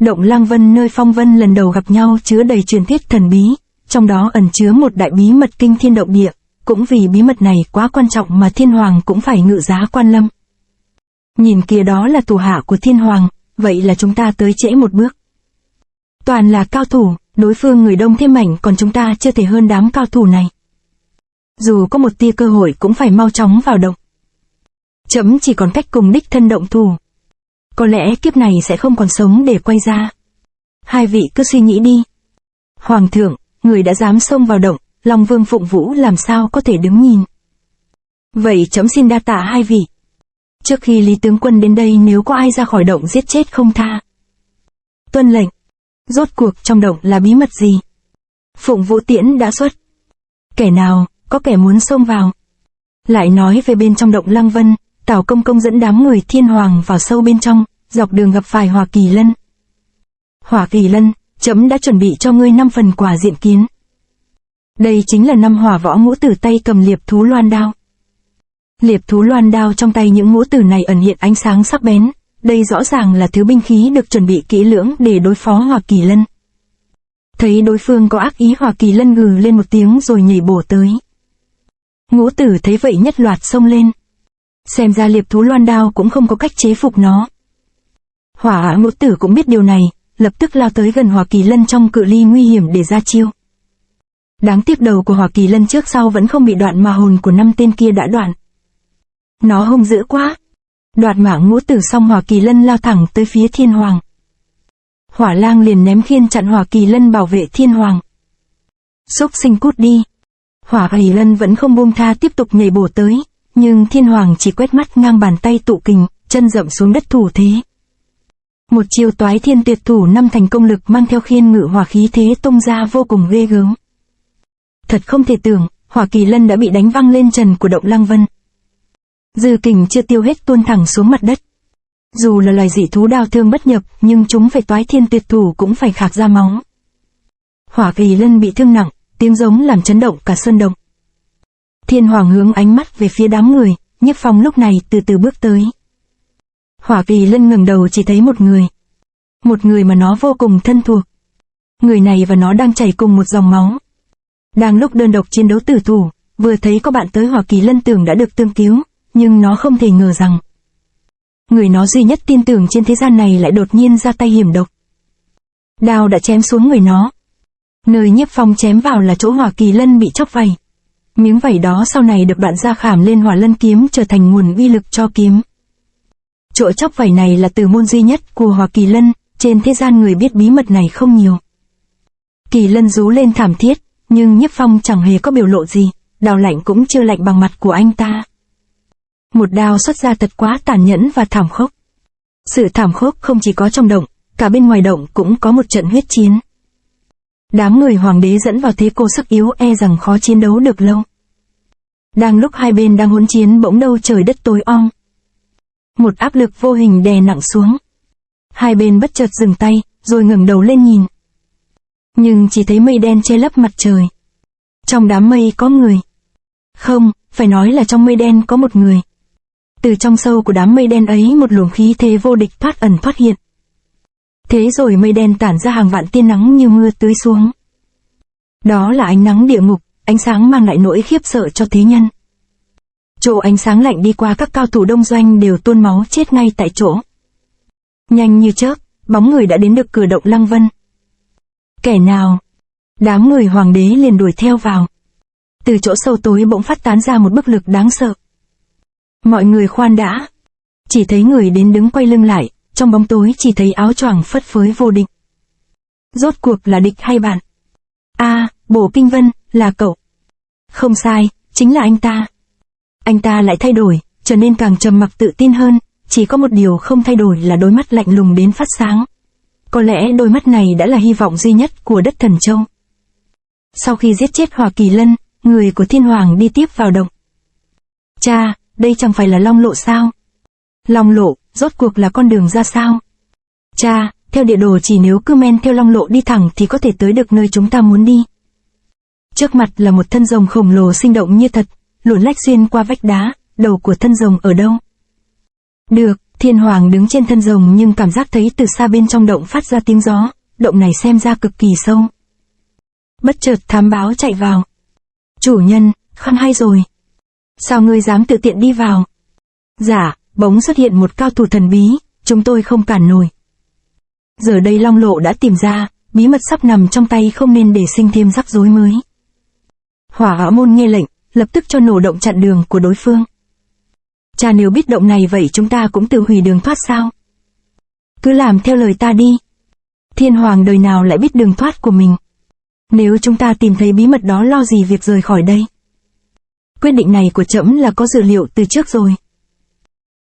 Động Lăng Vân nơi Phong Vân lần đầu gặp nhau chứa đầy truyền thuyết thần bí, trong đó ẩn chứa một đại bí mật kinh thiên động địa, cũng vì bí mật này quá quan trọng mà Thiên Hoàng cũng phải ngự giá quan lâm. Nhìn kìa, đó là thủ hạ của Thiên Hoàng, vậy là chúng ta tới trễ một bước. Toàn là cao thủ, đối phương người đông thế mạnh còn chúng ta chưa thể hơn đám cao thủ này. Dù có một tia cơ hội cũng phải mau chóng vào động. Trẫm chỉ còn cách cùng đích thân động thủ. Có lẽ kiếp này sẽ không còn sống để quay ra. Hai vị cứ suy nghĩ đi. Hoàng thượng, người đã dám xông vào động, Long Vương Phụng Vũ làm sao có thể đứng nhìn. Vậy trẫm xin đa tạ hai vị. Trước khi Lý tướng quân đến đây nếu có ai ra khỏi động giết chết không tha. Tuân lệnh. Rốt cuộc trong động là bí mật gì? Phụng Vũ tiễn đã xuất. Kẻ nào, có kẻ muốn xông vào. Lại nói về bên trong động Lăng Vân, Tào Công Công dẫn đám người Thiên Hoàng vào sâu bên trong, dọc đường gặp phải Hỏa Kỳ Lân. Hỏa Kỳ Lân, trẫm đã chuẩn bị cho ngươi 5 phần quả diện kiến. Đây chính là 5 hỏa võ ngũ tử tay cầm liệp thú loan đao. Liệp thú loan đao trong tay những ngũ tử này ẩn hiện ánh sáng sắc bén, đây rõ ràng là thứ binh khí được chuẩn bị kỹ lưỡng để đối phó Hỏa Kỳ Lân. Thấy đối phương có ác ý, Hỏa Kỳ Lân gừ lên một tiếng rồi nhảy bổ tới. Ngũ tử thấy vậy nhất loạt xông lên. Xem ra liệp thú loan đao cũng không có cách chế phục nó. Hỏa ngũ tử cũng biết điều này, lập tức lao tới gần Hỏa Kỳ Lân trong cự ly nguy hiểm để ra chiêu. Đáng tiếc đầu của Hỏa Kỳ Lân trước sau vẫn không bị đoạn mà hồn của 5 tên kia đã đoạn. Nó hung dữ quá. Đoạt mạng ngũ tử xong, Hỏa Kỳ Lân lao thẳng tới phía Thiên Hoàng. Hỏa lang liền ném khiên chặn Hỏa Kỳ Lân bảo vệ Thiên Hoàng. Xúc sinh cút đi. Hỏa Kỳ Lân vẫn không buông tha tiếp tục nhảy bổ tới, nhưng Thiên Hoàng chỉ quét mắt ngang bàn tay tụ kình, chân dậm xuống đất thủ thế. Một chiêu Toái Thiên Tuyệt Thủ 5 thành công lực mang theo khiên ngự hỏa khí thế tung ra vô cùng ghê gớm. Thật không thể tưởng, Hỏa Kỳ Lân đã bị đánh văng lên trần của động Lăng Vân. Dư kình chưa tiêu hết tuôn thẳng xuống mặt đất. Dù là loài dị thú đao thương bất nhập, nhưng chúng phải Toái Thiên Tuyệt Thủ cũng phải khạc ra máu. Hỏa Kỳ Lân bị thương nặng, tiếng giống làm chấn động cả sơn động. Thiên Hoàng hướng ánh mắt về phía đám người, Nhiếp Phong lúc này từ từ bước tới. Hỏa Kỳ Lân ngẩng đầu chỉ thấy một người. Một người mà nó vô cùng thân thuộc. Người này và nó đang chảy cùng một dòng máu. Đang lúc đơn độc chiến đấu tử thủ, vừa thấy có bạn tới, Hỏa Kỳ Lân tưởng đã được tương cứu, nhưng nó không thể ngờ rằng người nó duy nhất tin tưởng trên thế gian này lại đột nhiên ra tay hiểm độc. Đao đã chém xuống người nó. Nơi Nhiếp Phong chém vào là chỗ Hỏa Kỳ Lân bị chóc vảy. Miếng vảy đó sau này được đoạn ra khảm lên Hỏa Lân kiếm trở thành nguồn uy lực cho kiếm. Chỗ chóc vảy này là từ môn duy nhất của Hỏa Kỳ Lân, trên thế gian người biết bí mật này không nhiều. Kỳ Lân rú lên thảm thiết, nhưng Nhiếp Phong chẳng hề có biểu lộ gì, đao lạnh cũng chưa lạnh bằng mặt của anh ta. Một đao xuất ra thật quá tàn nhẫn và thảm khốc. Sự thảm khốc không chỉ có trong động, cả bên ngoài động cũng có một trận huyết chiến. Đám người hoàng đế dẫn vào thế cô sức yếu e rằng khó chiến đấu được lâu. Đang lúc hai bên đang hỗn chiến bỗng đâu trời đất tối om. Một áp lực vô hình đè nặng xuống. Hai bên bất chợt dừng tay, rồi ngẩng đầu lên nhìn. Nhưng chỉ thấy mây đen che lấp mặt trời. Trong đám mây có người. Không, phải nói là trong mây đen có một người. Từ trong sâu của đám mây đen ấy một luồng khí thế vô địch thoát ẩn thoát hiện. Thế rồi mây đen tản ra hàng vạn tia nắng như mưa tưới xuống. Đó là ánh nắng địa ngục, ánh sáng mang lại nỗi khiếp sợ cho thế nhân. Chỗ ánh sáng lạnh đi qua, các cao thủ đông doanh đều tuôn máu chết ngay tại chỗ. Nhanh như chớp, bóng người đã đến được cửa động Lăng Vân. Kẻ nào? Đám người hoàng đế liền đuổi theo vào. Từ chỗ sâu tối bỗng phát tán ra một bức lực đáng sợ. Mọi người khoan đã. Chỉ thấy người đến đứng quay lưng lại, trong bóng tối chỉ thấy áo choàng phất phới vô định. Rốt cuộc là địch hay bạn? Bổ Kinh Vân, là cậu. Không sai, chính là anh ta. Anh ta lại thay đổi, trở nên càng trầm mặc tự tin hơn, chỉ có một điều không thay đổi là đôi mắt lạnh lùng đến phát sáng. Có lẽ đôi mắt này đã là hy vọng duy nhất của đất Thần Châu. Sau khi giết chết Hỏa Kỳ Lân, người của Thiên Hoàng đi tiếp vào động. Cha, đây chẳng phải là Long Lộ sao? Long Lộ, rốt cuộc là con đường ra sao? Cha, theo địa đồ chỉ nếu cứ men theo Long Lộ đi thẳng thì có thể tới được nơi chúng ta muốn đi. Trước mặt là một thân rồng khổng lồ sinh động như thật, luồn lách xuyên qua vách đá, đầu của thân rồng ở đâu? Được, Thiên Hoàng đứng trên thân rồng nhưng cảm giác thấy từ xa bên trong động phát ra tiếng gió, động này xem ra cực kỳ sâu. Bất chợt thám báo chạy vào. Chủ nhân, khăn hay rồi. Sao ngươi dám tự tiện đi vào? Dạ, bỗng xuất hiện một cao thủ thần bí, chúng tôi không cản nổi. Giờ đây Long Lộ đã tìm ra, bí mật sắp nằm trong tay, không nên để sinh thêm rắc rối mới. Hỏa Hạo Môn nghe lệnh, lập tức cho nổ động chặn đường của đối phương. Cha, nếu biết động này vậy chúng ta cũng tự hủy đường thoát sao? Cứ làm theo lời ta đi. Thiên Hoàng đời nào lại biết đường thoát của mình. Nếu chúng ta tìm thấy bí mật đó lo gì việc rời khỏi đây. Quyết định này của trẫm là có dự liệu từ trước rồi.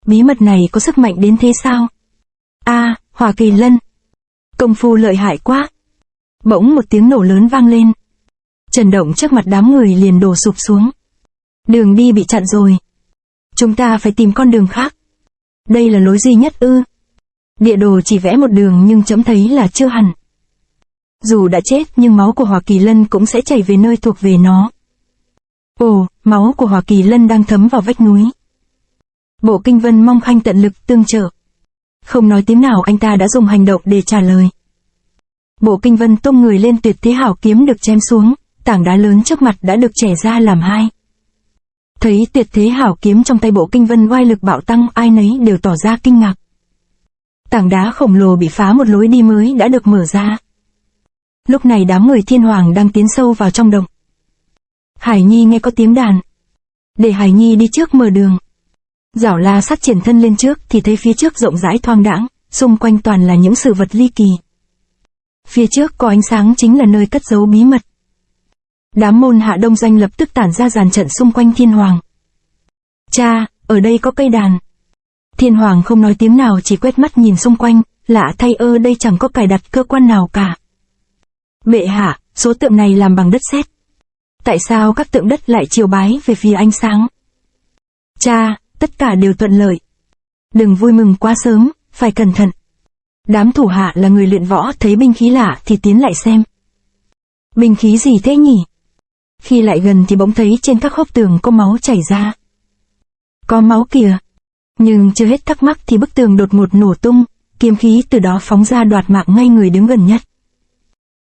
Bí mật này có sức mạnh đến thế sao? Hỏa Kỳ Lân. Công phu lợi hại quá. Bỗng một tiếng nổ lớn vang lên. Chấn động trước mặt đám người liền đổ sụp xuống. Đường đi bị chặn rồi. Chúng ta phải tìm con đường khác. Đây là lối duy nhất ư? Địa đồ chỉ vẽ một đường nhưng trẫm thấy là chưa hẳn. Dù đã chết nhưng máu của Hỏa Kỳ Lân cũng sẽ chảy về nơi thuộc về nó. Ồ, máu của Hỏa Kỳ Lân đang thấm vào vách núi. Bộ Kinh Vân mong Khanh tận lực tương trợ. Không nói tiếng nào anh ta đã dùng hành động để trả lời. Bộ Kinh Vân tung người lên, Tuyệt Thế Hảo Kiếm được chém xuống, tảng đá lớn trước mặt đã được chẻ ra làm hai. Thấy Tuyệt Thế Hảo Kiếm trong tay Bộ Kinh Vân oai lực bạo tăng, ai nấy đều tỏ ra kinh ngạc. Tảng đá khổng lồ bị phá, một lối đi mới đã được mở ra. Lúc này đám người Thiên Hoàng đang tiến sâu vào trong động. Hải Nhi nghe có tiếng đàn. Để Hải Nhi đi trước mở đường. Giảo La Sát triển thân lên trước thì thấy phía trước rộng rãi thoáng đãng, xung quanh toàn là những sự vật ly kỳ. Phía trước có ánh sáng chính là nơi cất giấu bí mật. Đám môn hạ đông doanh lập tức tản ra dàn trận xung quanh Thiên Hoàng. Cha, ở đây có cây đàn. Thiên Hoàng không nói tiếng nào, chỉ quét mắt nhìn xung quanh, lạ thay đây chẳng có cài đặt cơ quan nào cả. Bệ hạ, số tượng này làm bằng đất sét. Tại sao các tượng đất lại chiều bái về phía ánh sáng? Cha, tất cả đều thuận lợi. Đừng vui mừng quá sớm, phải cẩn thận. Đám thủ hạ là người luyện võ, thấy binh khí lạ thì tiến lại xem. Binh khí gì thế nhỉ? Khi lại gần thì bỗng thấy trên các khốp tường có máu chảy ra. Có máu kìa. Nhưng chưa hết thắc mắc thì bức tường đột ngột nổ tung, kiếm khí từ đó phóng ra đoạt mạng ngay người đứng gần nhất.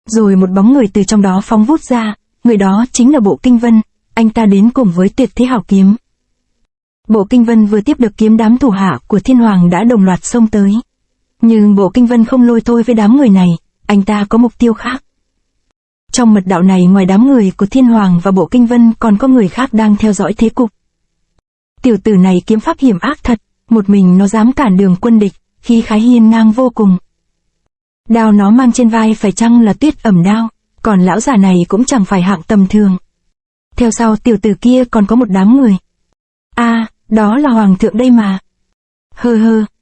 Rồi một bóng người từ trong đó phóng vút ra, người đó chính là Bộ Kinh Vân, anh ta đến cùng với Tuyệt Thế Hảo Kiếm. Bộ Kinh Vân vừa tiếp được kiếm, đám thủ hạ của Thiên Hoàng đã đồng loạt xông tới. Nhưng Bộ Kinh Vân không lôi thôi với đám người này, anh ta có mục tiêu khác. Trong mật đạo này ngoài đám người của Thiên Hoàng và Bộ Kinh Vân còn có người khác đang theo dõi thế cục. Tiểu tử này kiếm pháp hiểm ác thật, một mình nó dám cản đường quân địch, khí khái hiên ngang vô cùng. Đao nó mang trên vai phải chăng là Tuyết Ẩm đao, còn lão già này cũng chẳng phải hạng tầm thường. Theo sau tiểu tử kia còn có một đám người. Đó là Hoàng thượng đây mà.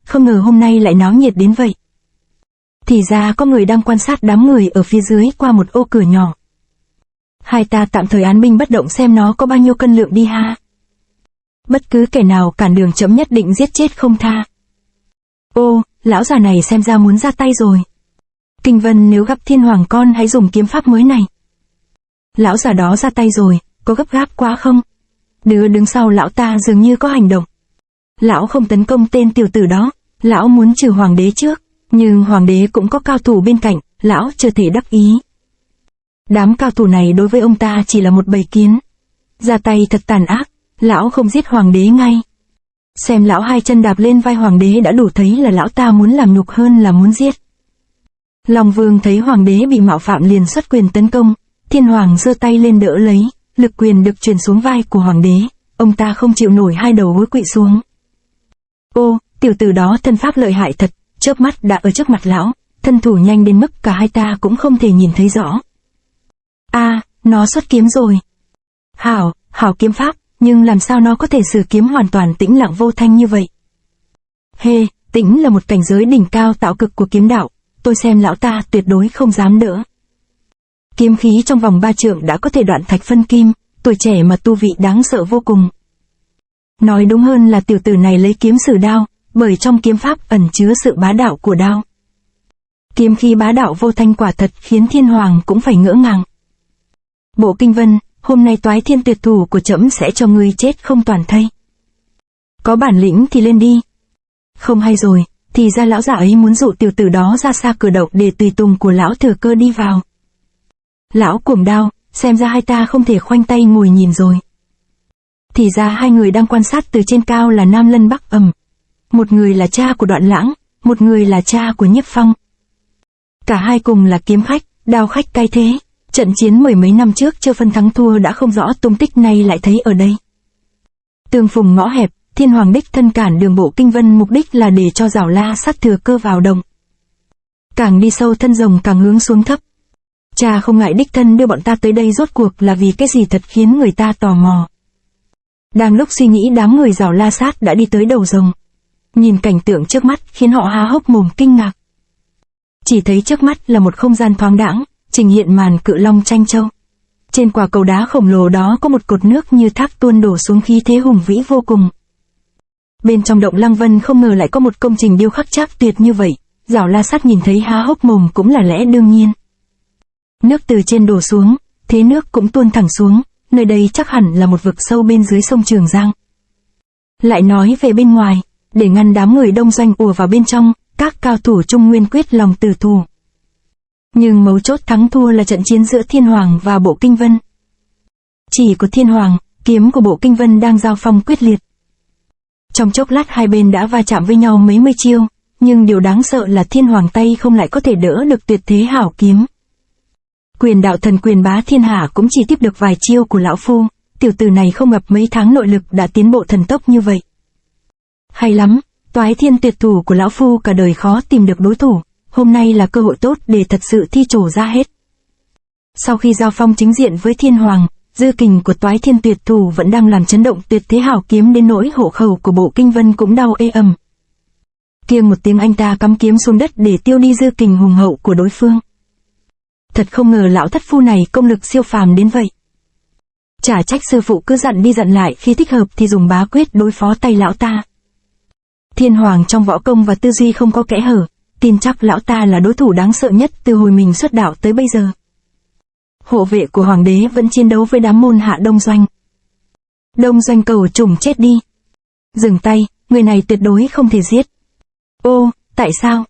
Không ngờ hôm nay lại náo nhiệt đến vậy. Thì ra có người đang quan sát đám người ở phía dưới qua một ô cửa nhỏ. Hai ta tạm thời án binh bất động xem nó có bao nhiêu cân lượng đi ha. Bất cứ kẻ nào cản đường chấm nhất định giết chết không tha. Lão già này xem ra muốn ra tay rồi. Kinh Vân, nếu gặp Thiên Hoàng con hãy dùng kiếm pháp mới này. Lão già đó ra tay rồi, có gấp gáp quá không? Đứa đứng sau lão ta dường như có hành động. Lão không tấn công tên tiểu tử đó, lão muốn trừ hoàng đế trước, nhưng hoàng đế cũng có cao thủ bên cạnh, lão chưa thể đắc ý. Đám cao thủ này đối với ông ta chỉ là một bầy kiến. Ra tay thật tàn ác, lão không giết hoàng đế ngay. Xem lão hai chân đạp lên vai hoàng đế đã đủ thấy là lão ta muốn làm nhục hơn là muốn giết. Long Vương thấy hoàng đế bị mạo phạm liền xuất quyền tấn công, Thiên Hoàng giơ tay lên đỡ lấy, lực quyền được truyền xuống vai của hoàng đế, ông ta không chịu nổi, hai đầu gối quỵ xuống. Tiểu tử đó thân pháp lợi hại thật, chớp mắt đã ở trước mặt lão, thân thủ nhanh đến mức cả hai ta cũng không thể nhìn thấy rõ. Nó xuất kiếm rồi. Hảo kiếm pháp, nhưng làm sao nó có thể sử kiếm hoàn toàn tĩnh lặng vô thanh như vậy? Tĩnh là một cảnh giới đỉnh cao tạo cực của kiếm đạo, tôi xem lão ta tuyệt đối không dám đỡ. Kiếm khí trong vòng 3 trượng đã có thể đoạn thạch phân kim, tuổi trẻ mà tu vị đáng sợ vô cùng. Nói đúng hơn là tiểu tử này lấy kiếm sử đao, bởi trong kiếm pháp ẩn chứa sự bá đạo của đao. Kiếm khí bá đạo vô thanh quả thật khiến Thiên Hoàng cũng phải ngỡ ngàng. Bộ Kinh Vân, hôm nay Toái Thiên tuyệt thủ của trẫm sẽ cho ngươi chết không toàn thây. Có bản lĩnh thì lên đi. Không hay rồi, thì ra lão già ấy muốn dụ tiểu tử đó ra xa cửa động để tùy tùng của lão Thừa Cơ đi vào. Lão Cuồng Đao, xem ra hai ta không thể khoanh tay ngồi nhìn rồi. Thì ra hai người đang quan sát từ trên cao là Nam Lân Bắc Ầm. Một người là cha của Đoạn Lãng, một người là cha của Nhiếp Phong. Cả hai cùng là kiếm khách, đao khách cai thế. Trận chiến mười mấy năm trước chưa phân thắng thua đã không rõ tung tích, nay lại thấy ở đây. Tương phùng ngõ hẹp, Thiên Hoàng đích thân cản đường Bộ Kinh Vân, mục đích là để cho Giảo La Sát Thừa Cơ vào động. Càng đi sâu thân rồng càng hướng xuống thấp. Cha không ngại đích thân đưa bọn ta tới đây rốt cuộc là vì cái gì thật khiến người ta tò mò. Đang lúc suy nghĩ, đám người Giảo La Sát đã đi tới đầu rồng. Nhìn cảnh tượng trước mắt khiến họ há hốc mồm kinh ngạc. Chỉ thấy trước mắt là một không gian thoáng đãng, trình hiện màn cự long tranh châu. Trên quả cầu đá khổng lồ đó có một cột nước như thác tuôn đổ xuống, khí thế hùng vĩ vô cùng. Bên trong động Lăng Vân không ngờ lại có một công trình điêu khắc trác tuyệt như vậy. Giảo La Sát nhìn thấy há hốc mồm cũng là lẽ đương nhiên. Nước từ trên đổ xuống, thế nước cũng tuôn thẳng xuống, nơi đây chắc hẳn là một vực sâu bên dưới sông Trường Giang. Lại nói về bên ngoài, để ngăn đám người đông doanh ùa vào bên trong, các cao thủ Trung Nguyên quyết lòng tử thủ. Nhưng mấu chốt thắng thua là trận chiến giữa Thiên Hoàng và Bộ Kinh Vân. Chỉ của Thiên Hoàng, kiếm của Bộ Kinh Vân đang giao phong quyết liệt. Trong chốc lát hai bên đã va chạm với nhau mấy mươi chiêu, nhưng điều đáng sợ là Thiên Hoàng tay không lại có thể đỡ được tuyệt thế hảo kiếm. Quyền đạo thần quyền bá thiên hạ cũng chỉ tiếp được vài chiêu của lão phu, tiểu tử này không gặp mấy tháng nội lực đã tiến bộ thần tốc như vậy. Hay lắm, Toái Thiên tuyệt thủ của lão phu cả đời khó tìm được đối thủ, hôm nay là cơ hội tốt để thật sự thi trổ ra hết. Sau khi giao phong chính diện với Thiên Hoàng, dư kình của Toái Thiên tuyệt thủ vẫn đang làm chấn động tuyệt thế hảo kiếm đến nỗi hộ khẩu của Bộ Kinh Vân cũng đau ê ầm. Kiêng một tiếng anh ta cắm kiếm xuống đất để tiêu đi dư kình hùng hậu của đối phương. Thật không ngờ lão thất phu này công lực siêu phàm đến vậy. Chả trách sư phụ cứ dặn đi dặn lại, khi thích hợp thì dùng bá quyết đối phó tay lão ta. Thiên Hoàng trong võ công và tư duy không có kẽ hở, tin chắc lão ta là đối thủ đáng sợ nhất từ hồi mình xuất đạo tới bây giờ. Hộ vệ của Hoàng đế vẫn chiến đấu với đám môn hạ Đông Doanh. Đông Doanh cầu trùng chết đi. Dừng tay, người này tuyệt đối không thể giết. Ô, tại sao?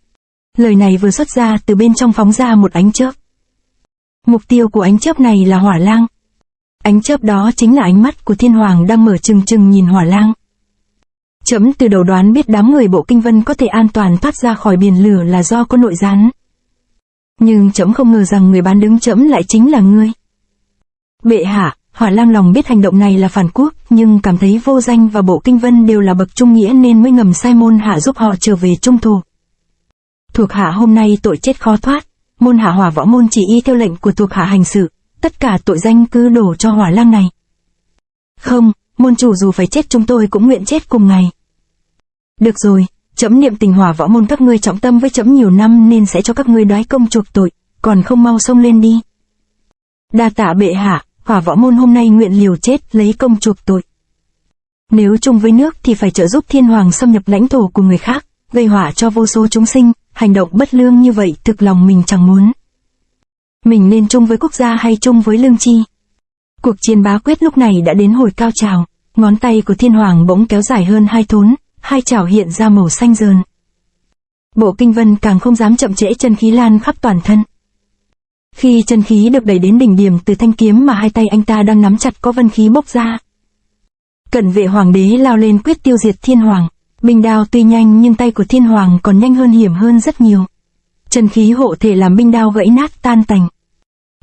Lời này vừa xuất ra từ bên trong phóng ra một ánh chớp. Mục tiêu của ánh chớp này là Hỏa Lang. Ánh chớp đó chính là ánh mắt của Thiên Hoàng đang mở trừng trừng nhìn Hỏa Lang. Trẫm từ đầu đoán biết đám người Bộ Kinh Vân có thể an toàn thoát ra khỏi biển lửa là do có nội gián. Nhưng trẫm không ngờ rằng người bán đứng trẫm lại chính là ngươi. Bệ hạ, Hỏa Lang lòng biết hành động này là phản quốc, nhưng cảm thấy Vô Danh và Bộ Kinh Vân đều là bậc trung nghĩa nên mới ngầm sai môn hạ giúp họ trở về trung thổ. Thuộc hạ hôm nay tội chết khó thoát, môn hạ Hỏa Võ môn chỉ y theo lệnh của thuộc hạ hành sự, tất cả tội danh cứ đổ cho Hỏa Lang này. Không, môn chủ dù phải chết chúng tôi cũng nguyện chết cùng ngày. Được rồi, trẫm niệm tình Hỏa Võ môn các ngươi trọng tâm với trẫm nhiều năm nên sẽ cho các ngươi đoái công chuộc tội, còn không mau xông lên đi. Đa tạ bệ hạ, Hỏa Võ môn hôm nay nguyện liều chết lấy công chuộc tội. Nếu chung với nước thì phải trợ giúp Thiên Hoàng xâm nhập lãnh thổ của người khác, gây họa cho vô số chúng sinh, hành động bất lương như vậy thực lòng mình chẳng muốn. Mình nên chung với quốc gia hay chung với lương chi? Cuộc chiến bá quyết lúc này đã đến hồi cao trào, ngón tay của Thiên Hoàng bỗng kéo dài hơn 2 thốn, hai chảo hiện ra màu xanh rờn. Bộ Kinh Vân càng không dám chậm trễ, chân khí lan khắp toàn thân. Khi chân khí được đẩy đến đỉnh điểm từ thanh kiếm mà hai tay anh ta đang nắm chặt có vân khí bốc ra. Cận vệ Hoàng đế lao lên quyết tiêu diệt Thiên Hoàng. Binh đao tuy nhanh nhưng tay của Thiên Hoàng còn nhanh hơn, hiểm hơn rất nhiều. Chân khí hộ thể làm binh đao gãy nát tan tành.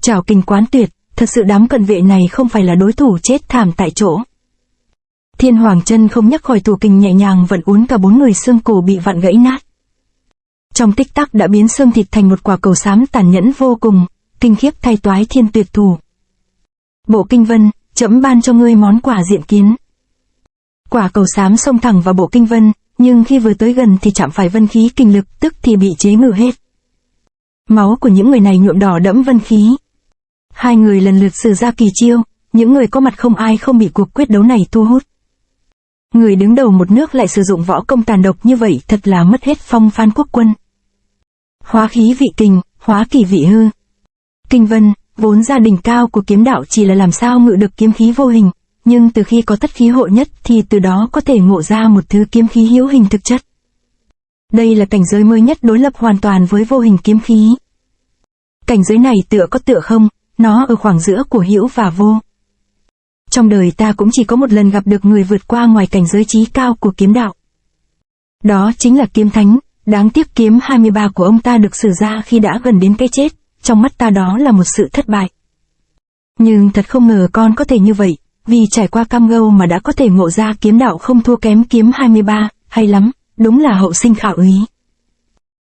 Trảo kình quán tuyệt, thật sự đám cận vệ này không phải là đối thủ, chết thảm tại chỗ. Thiên Hoàng chân không nhắc khỏi thủ kình nhẹ nhàng vận uốn cả 4 người, xương cổ bị vặn gãy nát. Trong tích tắc đã biến xương thịt thành một quả cầu xám tàn nhẫn vô cùng, kinh khiếp thay Toái Thiên tuyệt thủ. Bộ Kinh Vân, trẫm ban cho ngươi món quà diện kiến. Quả cầu xám xông thẳng vào Bộ Kinh Vân, nhưng khi vừa tới gần thì chạm phải vân khí kinh lực, tức thì bị chế ngự hết. Máu của những người này nhuộm đỏ đẫm vân khí. Hai người lần lượt sử ra kỳ chiêu, những người có mặt không ai không bị cuộc quyết đấu này thu hút. Người đứng đầu một nước lại sử dụng võ công tàn độc như vậy, thật là mất hết phong Phan quốc quân. Hóa khí vị kình, hóa kỳ vị hư. Kinh Vân, vốn gia đỉnh cao của kiếm đạo chỉ là làm sao ngự được kiếm khí vô hình, nhưng từ khi có tất khí hộ nhất thì từ đó có thể ngộ ra một thứ kiếm khí hữu hình thực chất. Đây là cảnh giới mới nhất đối lập hoàn toàn với vô hình kiếm khí. Cảnh giới này tựa có tựa không, nó ở khoảng giữa của hữu và vô. Trong đời ta cũng chỉ có một lần gặp được người vượt qua ngoài cảnh giới trí cao của kiếm đạo. Đó chính là kiếm thánh, đáng tiếc kiếm 23 của ông ta được sử ra khi đã gần đến cái chết, trong mắt ta đó là một sự thất bại. Nhưng thật không ngờ con có thể như vậy, vì trải qua cam go mà đã có thể ngộ ra kiếm đạo không thua kém kiếm 23, hay lắm, đúng là hậu sinh khảo úy.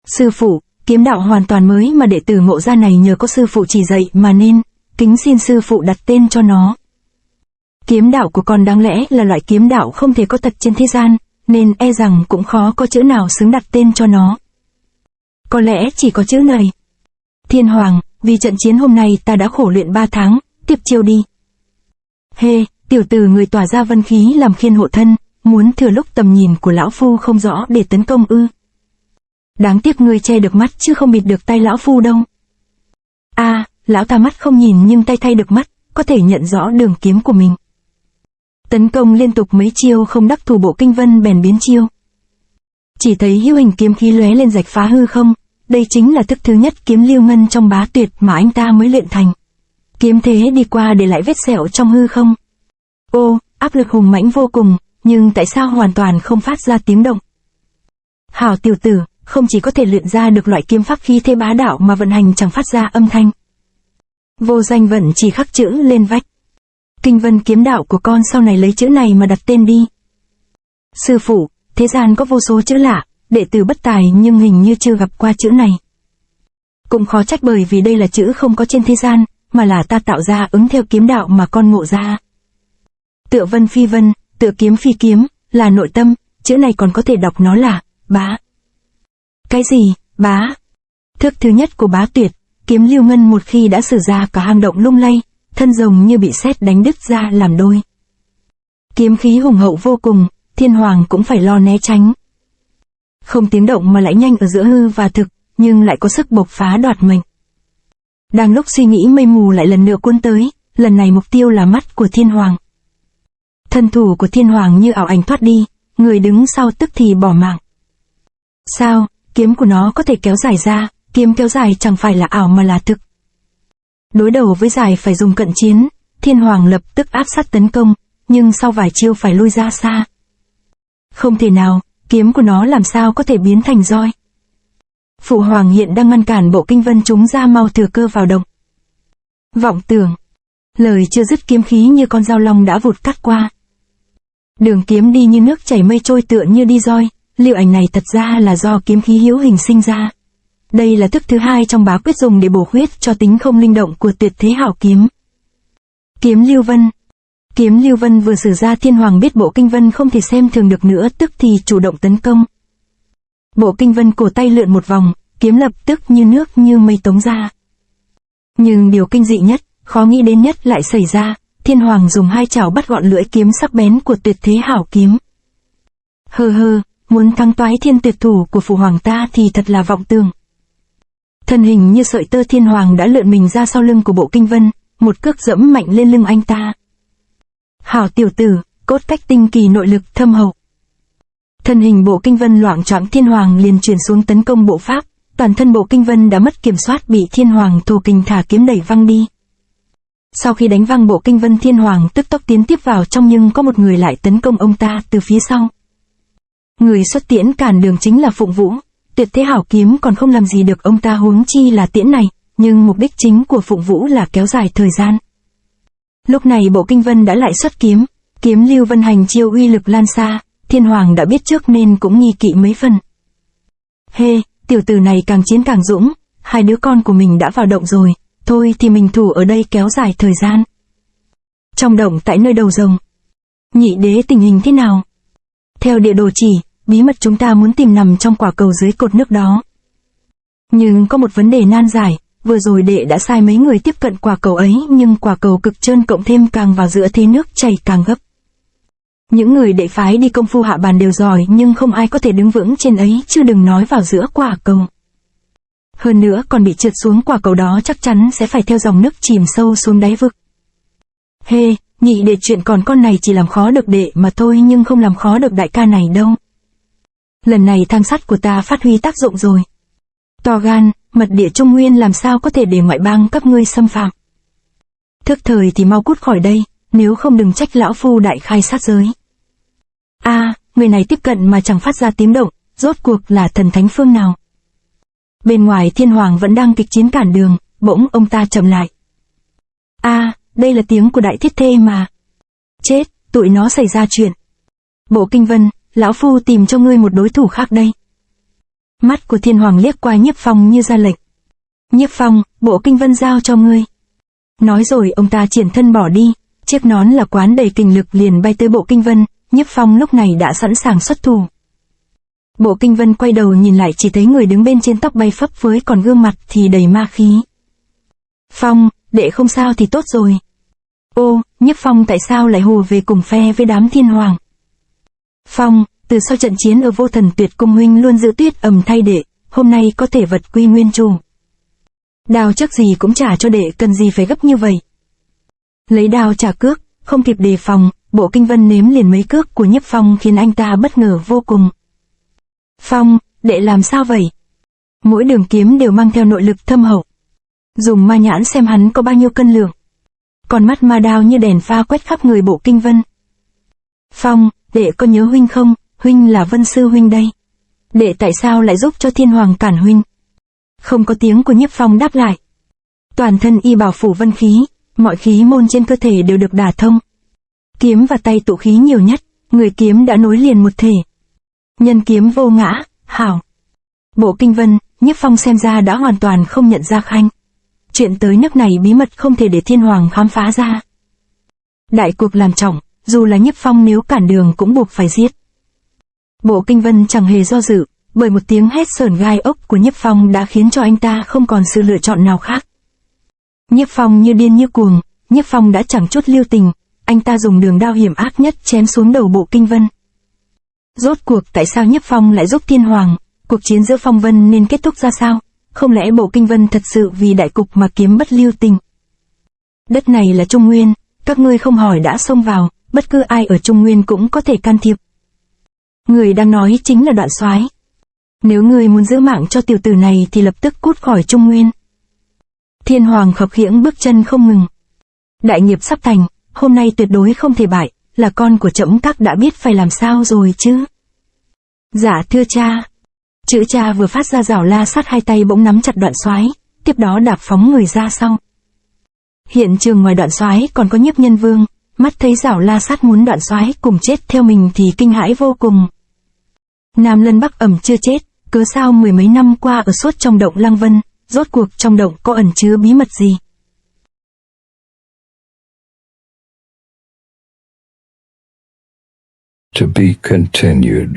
Sư phụ, kiếm đạo hoàn toàn mới mà đệ tử ngộ ra này nhờ có sư phụ chỉ dạy mà nên, kính xin sư phụ đặt tên cho nó. Kiếm đạo của con đáng lẽ là loại kiếm đạo không thể có thật trên thế gian, nên e rằng cũng khó có chữ nào xứng đặt tên cho nó. Có lẽ chỉ có chữ này. Thiên Hoàng, vì trận chiến hôm nay ta đã khổ luyện 3 tháng, tiếp chiêu đi. Hê, tiểu tử người tỏa ra vân khí làm khiên hộ thân, muốn thừa lúc tầm nhìn của lão phu không rõ để tấn công ư? Đáng tiếc ngươi che được mắt chứ không bịt được tay lão phu đâu. Lão ta mắt không nhìn nhưng tay thay được mắt, có thể nhận rõ đường kiếm của mình. Tấn công liên tục mấy chiêu không đắc thủ, Bộ Kinh Vân bèn biến chiêu. Chỉ thấy hữu hình kiếm khí lóe lên rạch phá hư không, đây chính là thức thứ nhất kiếm lưu ngân trong bá tuyệt mà anh ta mới luyện thành. Kiếm thế đi qua để lại vết sẹo trong hư không. Ô, áp lực hùng mãnh vô cùng, nhưng tại sao hoàn toàn không phát ra tiếng động? Hảo tiểu tử, không chỉ có thể luyện ra được loại kiếm pháp khí thế bá đạo mà vận hành chẳng phát ra âm thanh. Vô danh vận chỉ khắc chữ lên vách. Kinh vân kiếm đạo của con sau này lấy chữ này mà đặt tên đi. Sư phụ, thế gian có vô số chữ lạ, đệ tử bất tài nhưng hình như chưa gặp qua chữ này. Cũng khó trách bởi vì đây là chữ không có trên thế gian, mà là ta tạo ra ứng theo kiếm đạo mà con ngộ ra. Tựa vân phi vân, tựa kiếm phi kiếm, là nội tâm, chữ này còn có thể đọc nó là bá. Cái gì, bá? Thước thứ nhất của bá tuyệt, kiếm lưu ngân một khi đã sử ra cả hang động lung lay, thân rồng như bị sét đánh đứt ra làm đôi. Kiếm khí hùng hậu vô cùng, Thiên Hoàng cũng phải lo né tránh. Không tiếng động mà lại nhanh ở giữa hư và thực, nhưng lại có sức bộc phá đoạt mệnh. Đang lúc suy nghĩ mây mù lại lần nữa cuốn tới, lần này mục tiêu là mắt của Thiên Hoàng. Thân thủ của Thiên Hoàng như ảo ảnh thoát đi, người đứng sau tức thì bỏ mạng. Sao, kiếm của nó có thể kéo dài ra, kiếm kéo dài chẳng phải là ảo mà là thực. Đối đầu với giải phải dùng cận chiến, Thiên Hoàng lập tức áp sát tấn công, nhưng sau vài chiêu phải lui ra xa. Không thể nào, kiếm của nó làm sao có thể biến thành roi. Phụ Hoàng hiện đang ngăn cản Bộ Kinh Vân chúng ra, mau thừa cơ vào động. Vọng tưởng. Lời chưa dứt kiếm khí như con dao long đã vụt cắt qua. Đường kiếm đi như nước chảy mây trôi tựa như đi roi, liệu ảnh này thật ra là do kiếm khí hữu hình sinh ra. Đây là thức thứ hai trong bá quyết dùng để bổ khuyết cho tính không linh động của tuyệt thế hảo kiếm. Kiếm lưu vân. Kiếm lưu vân vừa sử ra, Thiên Hoàng biết Bộ Kinh Vân không thể xem thường được nữa, tức thì chủ động tấn công. Bộ Kinh Vân cổ tay lượn một vòng, kiếm lập tức như nước như mây tống ra. Nhưng điều kinh dị nhất, khó nghĩ đến nhất lại xảy ra, Thiên Hoàng dùng hai chảo bắt gọn lưỡi kiếm sắc bén của tuyệt thế hảo kiếm. Muốn thắng toái thiên tuyệt thủ của phụ hoàng ta thì thật là vọng tưởng. Thân hình như sợi tơ, Thiên Hoàng đã lượn mình ra sau lưng của Bộ Kinh Vân, một cước dẫm mạnh lên lưng anh ta. Hảo tiểu tử, cốt cách tinh kỳ, nội lực thâm hậu. Thân hình Bộ Kinh Vân loạng choạng, Thiên Hoàng liền chuyển xuống tấn công bộ pháp, toàn thân Bộ Kinh Vân đã mất kiểm soát, bị Thiên Hoàng thổ kình thả kiếm đẩy văng đi. Sau khi đánh văng Bộ Kinh Vân, Thiên Hoàng tức tốc tiến tiếp vào trong, nhưng có một người lại tấn công ông ta từ phía sau. Người xuất tiễn cản đường chính là Phụng Vũ. Tuyệt thế hảo kiếm còn không làm gì được ông ta, huống chi là tiễn này, nhưng mục đích chính của Phụng Vũ là kéo dài thời gian. Lúc này Bộ Kinh Vân đã lại xuất kiếm, kiếm lưu vân hành chiêu uy lực lan xa, Thiên Hoàng đã biết trước nên cũng nghi kỵ mấy phần. Tiểu tử này càng chiến càng dũng, hai đứa con của mình đã vào động rồi, thôi thì mình thủ ở đây kéo dài thời gian. Trong động tại nơi đầu rồng, Nhị đế tình hình thế nào? Theo địa đồ chỉ, bí mật chúng ta muốn tìm nằm trong quả cầu dưới cột nước đó. Nhưng có một vấn đề nan giải, vừa rồi đệ đã sai mấy người tiếp cận quả cầu ấy, nhưng quả cầu cực trơn, cộng thêm càng vào giữa thế nước chảy càng gấp. Những người đệ phái đi công phu hạ bàn đều giỏi, nhưng không ai có thể đứng vững trên ấy, chứ đừng nói vào giữa quả cầu. Hơn nữa còn bị trượt xuống quả cầu đó, chắc chắn sẽ phải theo dòng nước chìm sâu xuống đáy vực. Nhị đệ, chuyện còn con này chỉ làm khó được đệ mà thôi, nhưng không làm khó được đại ca này đâu. Lần này thang sắt của ta phát huy tác dụng rồi. To gan, mật địa Trung Nguyên làm sao có thể để ngoại bang các ngươi xâm phạm. Thức thời thì mau cút khỏi đây, nếu không đừng trách lão phu đại khai sát giới. Người này tiếp cận mà chẳng phát ra tiếng động, rốt cuộc là thần thánh phương nào. Bên ngoài Thiên Hoàng vẫn đang kịch chiến cản đường, bỗng ông ta chậm lại. Đây là tiếng của Đại Thiết Thê mà. Chết, tụi nó xảy ra chuyện. Bộ Kinh Vân, lão phu tìm cho ngươi một đối thủ khác đây. Mắt của Thiên Hoàng liếc qua Nhiếp Phong như ra lệnh. Nhiếp Phong, Bộ Kinh Vân giao cho ngươi. Nói rồi ông ta triển thân bỏ đi, chiếc nón là quán đầy kình lực liền bay tới Bộ Kinh Vân, Nhiếp Phong lúc này đã sẵn sàng xuất thủ. Bộ Kinh Vân quay đầu nhìn lại chỉ thấy người đứng bên trên tóc bay phấp phới còn gương mặt thì đầy ma khí. Phong, đệ không sao thì tốt rồi. Ô, Nhiếp Phong tại sao lại hùa về cùng phe với đám Thiên Hoàng? Phong, từ sau trận chiến ở Vô Thần Tuyệt Cung huynh luôn giữ Tuyết Ầm thay đệ, hôm nay có thể vật quy nguyên chủ. Đao chắc gì cũng trả cho đệ, cần gì phải gấp như vậy. Lấy đao trả cước, không kịp đề phòng, Bộ Kinh Vân nếm liền mấy cước của Nhiếp Phong khiến anh ta bất ngờ vô cùng. Phong, đệ làm sao vậy? Mỗi đường kiếm đều mang theo nội lực thâm hậu. Dùng ma nhãn xem hắn có bao nhiêu cân lượng. Còn mắt ma đao như đèn pha quét khắp người Bộ Kinh Vân. Phong, đệ có nhớ huynh không? Huynh là Vân sư huynh đây. Đệ tại sao lại giúp cho Thiên Hoàng cản huynh? Không có tiếng của Nhiếp Phong đáp lại. Toàn thân y bào phủ vân khí, mọi khí môn trên cơ thể đều được đả thông. Kiếm và tay tụ khí nhiều nhất, người kiếm đã nối liền một thể. Nhân kiếm vô ngã, hảo. Bộ Kinh Vân, Nhiếp Phong xem ra đã hoàn toàn không nhận ra Khanh. Chuyện tới nước này bí mật không thể để Thiên Hoàng khám phá ra. Đại cuộc làm trọng, dù là Nhiếp Phong nếu cản đường cũng buộc phải giết. Bộ Kinh Vân chẳng hề do dự, bởi một tiếng hét sởn gai ốc của Nhiếp Phong đã khiến cho anh ta không còn sự lựa chọn nào khác. Nhiếp Phong như điên như cuồng, Nhiếp Phong đã chẳng chút lưu tình, anh ta dùng đường đao hiểm ác nhất chém xuống đầu Bộ Kinh Vân. Rốt cuộc tại sao Nhiếp Phong lại giúp Thiên Hoàng, cuộc chiến giữa Phong Vân nên kết thúc ra sao? Không lẽ Bộ Kinh Vân thật sự vì đại cục mà kiếm bất lưu tình? Đất này là Trung Nguyên, các ngươi không hỏi đã xông vào, bất cứ ai ở Trung Nguyên cũng có thể can thiệp. Người đang nói chính là Đoạn Soái. Nếu ngươi muốn giữ mạng cho tiểu tử này thì lập tức cút khỏi Trung Nguyên. Thiên Hoàng khập khiễng bước chân không ngừng. Đại nghiệp sắp thành, hôm nay tuyệt đối không thể bại, là con của trẫm các đã biết phải làm sao rồi chứ. Dạ thưa cha. Chữ cha vừa phát ra, Giảo La Sát hai tay bỗng nắm chặt Đoạn Soái, tiếp đó đạp phóng người ra sau. Hiện trường ngoài Đoạn Soái còn có Nhiếp Nhân Vương, mắt thấy Giảo La Sát muốn Đoạn Soái cùng chết theo mình thì kinh hãi vô cùng. Nam Lân Bắc Ẩm chưa chết, cớ sao mười mấy năm qua ở suốt trong động Lăng Vân, rốt cuộc trong động có ẩn chứa bí mật gì? To be continued.